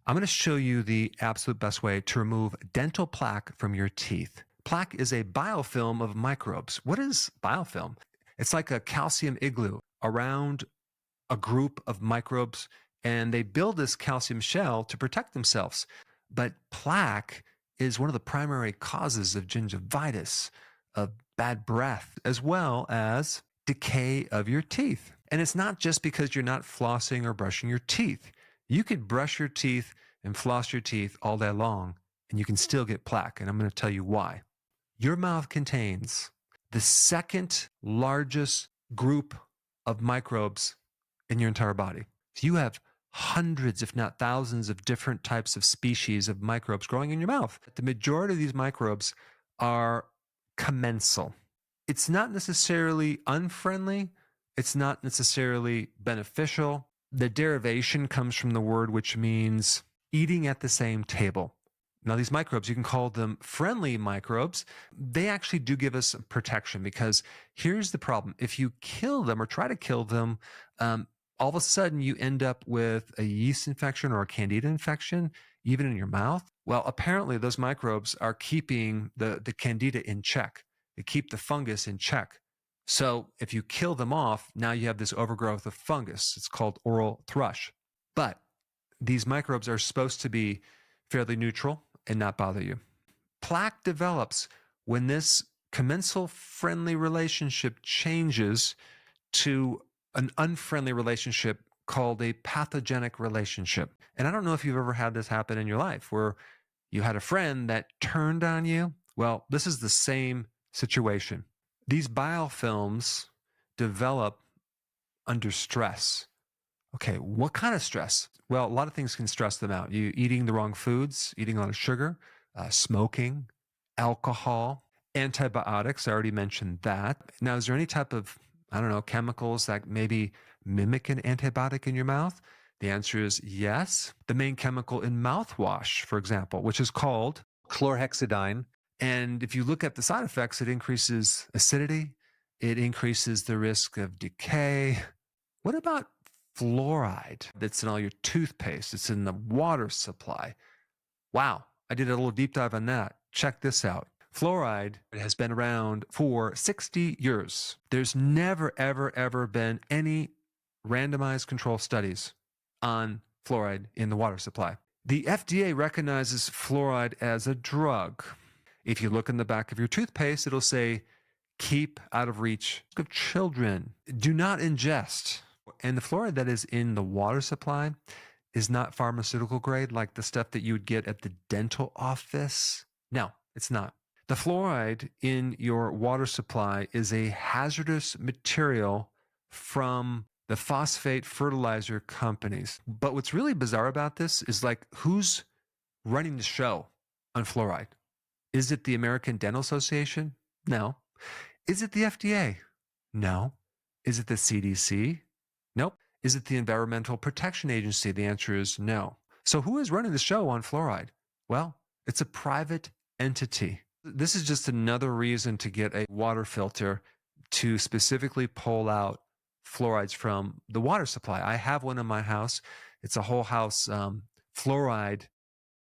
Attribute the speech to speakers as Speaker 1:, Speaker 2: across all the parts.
Speaker 1: I'm going to show you the absolute best way to remove dental plaque from your teeth. Plaque is a biofilm of microbes. What is biofilm? It's like a calcium igloo around a group of microbes, and they build this calcium shell to protect themselves. But plaque is one of the primary causes of gingivitis, of bad breath, as well as decay of your teeth. And it's not just because you're not flossing or brushing your teeth. You could brush your teeth and floss your teeth all day long, and you can still get plaque. And I'm going to tell you why. Your mouth contains the second largest group of microbes in your entire body. So you have hundreds, if not thousands, of different types of species of microbes growing in your mouth. The majority of these microbes are commensal. It's not necessarily unfriendly. It's not necessarily beneficial. The derivation comes from the word which means eating at the same table. Now, these microbes, you can call them friendly microbes. They actually do give us protection, because here's the problem. If you kill them or try to kill them, all of a sudden you end up with a yeast infection or a candida infection, even in your mouth. Well, apparently those microbes are keeping the candida in check. They keep the fungus in check. So if you kill them off, now you have this overgrowth of fungus. It's called oral thrush. But these microbes are supposed to be fairly neutral and not bother you. Plaque develops when this commensal friendly relationship changes to an unfriendly relationship called a pathogenic relationship. And I don't know if you've ever had this happen in your life where you had a friend that turned on you. Well, this is the same situation. These biofilms develop under stress. Okay, what kind of stress? Well, a lot of things can stress them out. You eating the wrong foods, eating a lot of sugar, smoking, alcohol, antibiotics. I already mentioned that. Now, is there any type of, chemicals that maybe mimic an antibiotic in your mouth? The answer is yes. The main chemical in mouthwash, for example, which is called chlorhexidine. And if you look at the side effects, it increases acidity. It increases the risk of decay. What about fluoride that's in all your toothpaste? It's in the water supply. Wow, I did a little deep dive on that. Check this out. Fluoride has been around for 60 years. There's never, ever been any randomized control studies on fluoride in the water supply. The FDA recognizes fluoride as a drug. If you look in the back of your toothpaste, it'll say, keep out of reach of children. Do not ingest. And the fluoride that is in the water supply is not pharmaceutical grade like the stuff that you would get at the dental office. No, it's not. The fluoride in your water supply is a hazardous material from the phosphate fertilizer companies. But what's really bizarre about this is, like, who's running the show on fluoride? Is it the American Dental Association? No. Is it the FDA? No. Is it the CDC? Nope. Is it the Environmental Protection Agency? The answer is no. So who is running the show on fluoride? Well, it's a private entity. This is just another reason to get a water filter to specifically pull out fluorides from the water supply. I have one in my house. It's a whole house fluoride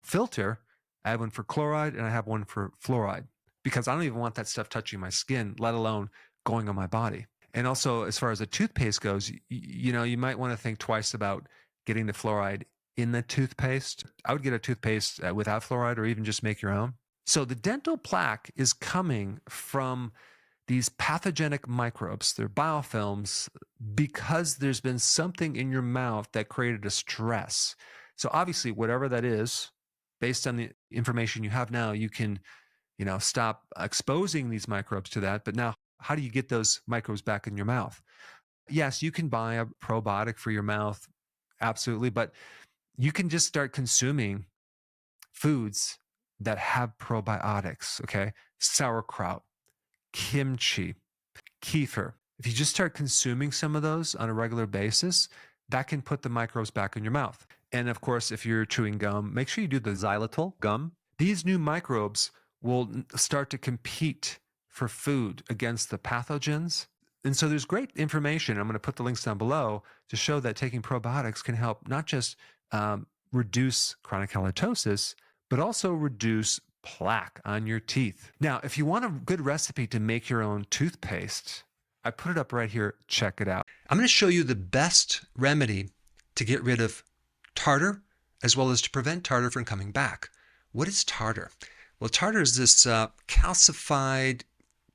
Speaker 1: filter. I have one for chloride and I have one for fluoride, because I don't even want that stuff touching my skin, let alone going on my body. And also, as far as the toothpaste goes, you might want to think twice about getting the fluoride in the toothpaste. I would get a toothpaste without fluoride, or even just make your own. So the dental plaque is coming from these pathogenic microbes. They're biofilms, because there's been something in your mouth that created a stress. So obviously, whatever that is, based on the information you have now, you can, stop exposing these microbes to that. But now, how do you get those microbes back in your mouth? Yes, you can buy a probiotic for your mouth. Absolutely. But you can just start consuming foods that have probiotics, okay? Sauerkraut, kimchi, kefir. If you just start consuming some of those on a regular basis, that can put the microbes back in your mouth. And of course, if you're chewing gum, make sure you do the xylitol gum. These new microbes will start to compete for food against the pathogens. And so there's great information. I'm going to put the links down below to show that taking probiotics can help not just reduce chronic halitosis, but also reduce plaque on your teeth. Now, if you want a good recipe to make your own toothpaste, I put it up right here. Check it out. I'm going to show you the best remedy to get rid of tartar, as well as to prevent tartar from coming back. What is tartar? Well, tartar is this calcified,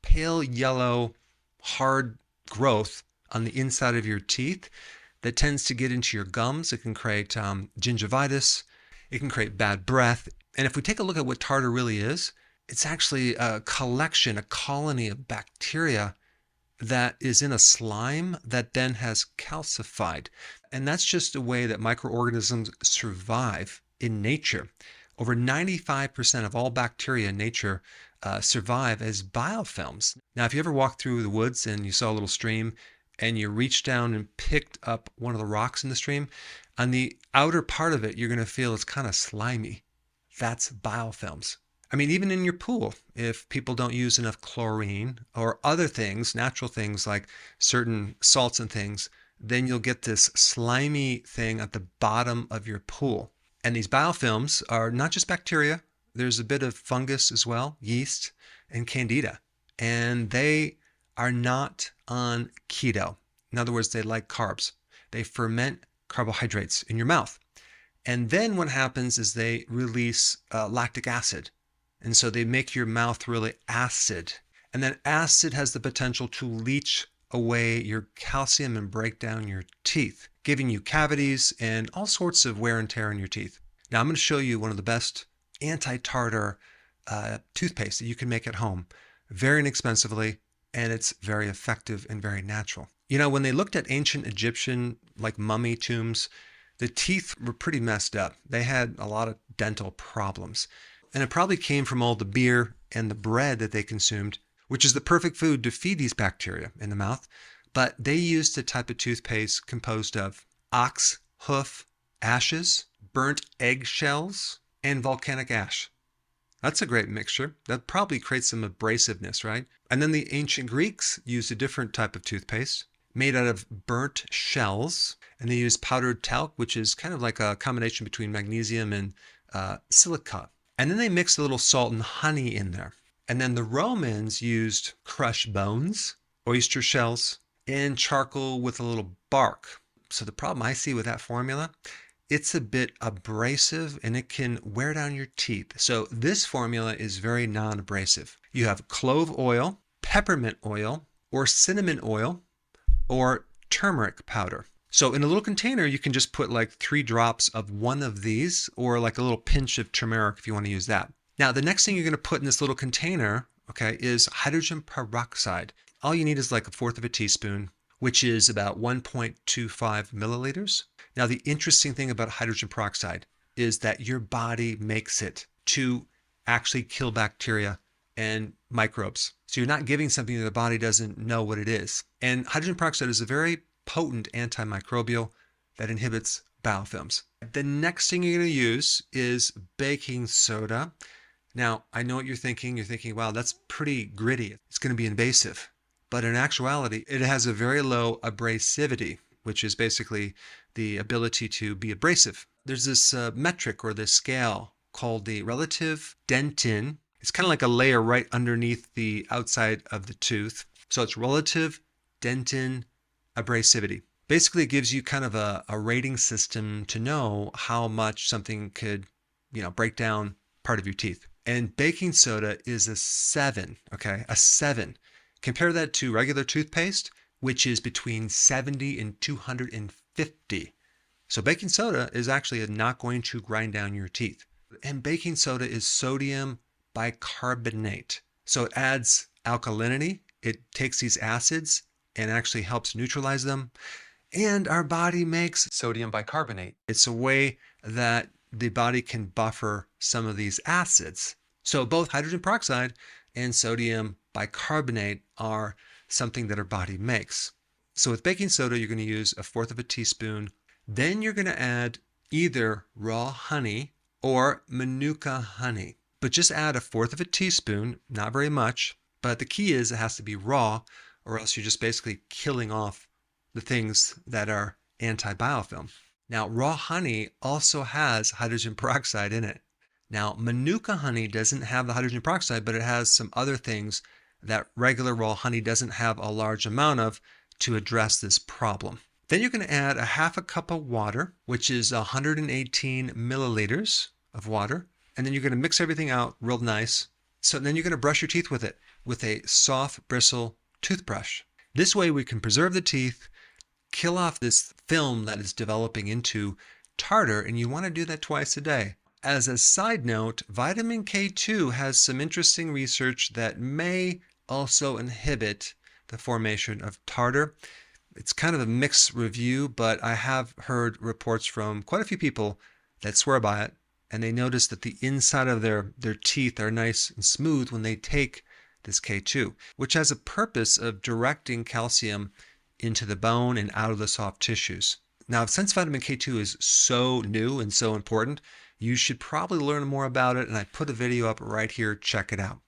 Speaker 1: pale yellow, hard growth on the inside of your teeth that tends to get into your gums. It can create gingivitis. It can create bad breath. And if we take a look at what tartar really is, it's actually a collection, a colony of bacteria that is in a slime that then has calcified. And that's just a way that microorganisms survive in nature. Over 95% of all bacteria in nature survive as biofilms. Now, if you ever walked through the woods and you saw a little stream and you reached down and picked up one of the rocks in the stream, on the outer part of it, you're going to feel it's kind of slimy. That's biofilms. I mean, even in your pool, if people don't use enough chlorine or other things, natural things like certain salts and things, then you'll get this slimy thing at the bottom of your pool. And these biofilms are not just bacteria. There's a bit of fungus as well, yeast and candida. And they are not on keto. In other words, they like carbs. They ferment carbohydrates in your mouth. And then what happens is they release lactic acid. And so they make your mouth really acid. And that acid has the potential to leach away your calcium and break down your teeth, giving you cavities and all sorts of wear and tear in your teeth. Now I'm going to show you one of the best anti-tartar toothpaste that you can make at home, very inexpensively, and it's very effective and very natural. You know, when they looked at ancient Egyptian, like mummy tombs, the teeth were pretty messed up. They had a lot of dental problems. And it probably came from all the beer and the bread that they consumed, which is the perfect food to feed these bacteria in the mouth. But they used a type of toothpaste composed of ox hoof ashes, burnt eggshells, and volcanic ash. That's a great mixture. That probably creates some abrasiveness, right? And then the ancient Greeks used a different type of toothpaste made out of burnt shells. And they used powdered talc, which is kind of like a combination between magnesium and silica. And then they mixed a little salt and honey in there. And then the Romans used crushed bones, oyster shells, and charcoal with a little bark. So the problem I see with that formula, it's a bit abrasive and it can wear down your teeth. So this formula is very non-abrasive. You have clove oil, peppermint oil, or cinnamon oil, or turmeric powder. So in a little container, you can just put like 3 drops of one of these, or like a little pinch of turmeric if you want to use that. Now, the next thing you're going to put in this little container, okay, is hydrogen peroxide. All you need is like 1/4 of a teaspoon, which is about 1.25 milliliters. Now, the interesting thing about hydrogen peroxide is that your body makes it to actually kill bacteria and microbes. So you're not giving something that the body doesn't know what it is. And hydrogen peroxide is a very potent antimicrobial that inhibits biofilms. The next thing you're going to use is baking soda. Now, I know what you're thinking. You're thinking, wow, that's pretty gritty. It's going to be invasive. But in actuality, it has a very low abrasivity, which is basically the ability to be abrasive. There's this metric or this scale called the relative dentin. It's kind of like a layer right underneath the outside of the tooth. So it's relative dentin abrasivity. Basically, it gives you kind of a rating system to know how much something could, break down part of your teeth. And baking soda is a 7, okay? A 7. Compare that to regular toothpaste, which is between 70 and 250. So baking soda is actually not going to grind down your teeth. And baking soda is sodium bicarbonate. So it adds alkalinity. It takes these acids and actually helps neutralize them. And our body makes sodium bicarbonate. It's a way that the body can buffer some of these acids. So both hydrogen peroxide and sodium bicarbonate are something that our body makes. So with baking soda, you're going to use 1/4 of a teaspoon. Then you're going to add either raw honey or manuka honey. But just add 1/4 of a teaspoon, not very much. But the key is it has to be raw, or else you're just basically killing off the things that are anti-biofilm. Now, raw honey also has hydrogen peroxide in it. Now, manuka honey doesn't have the hydrogen peroxide, but it has some other things that regular raw honey doesn't have a large amount of to address this problem. Then you're going to add a half a cup of water, which is 118 milliliters of water. And then you're going to mix everything out real nice. So then you're going to brush your teeth with it with a soft bristle toothbrush. This way we can preserve the teeth, kill off this film that is developing into tartar, and you want to do that twice a day. As a side note, vitamin K2 has some interesting research that may also inhibit the formation of tartar. It's kind of a mixed review, but I have heard reports from quite a few people that swear by it, and they notice that the inside of their teeth are nice and smooth when they take this K2, which has a purpose of directing calcium into the bone and out of the soft tissues. Now, since vitamin K2 is so new and so important, you should probably learn more about it, and I put a video up right here. Check it out.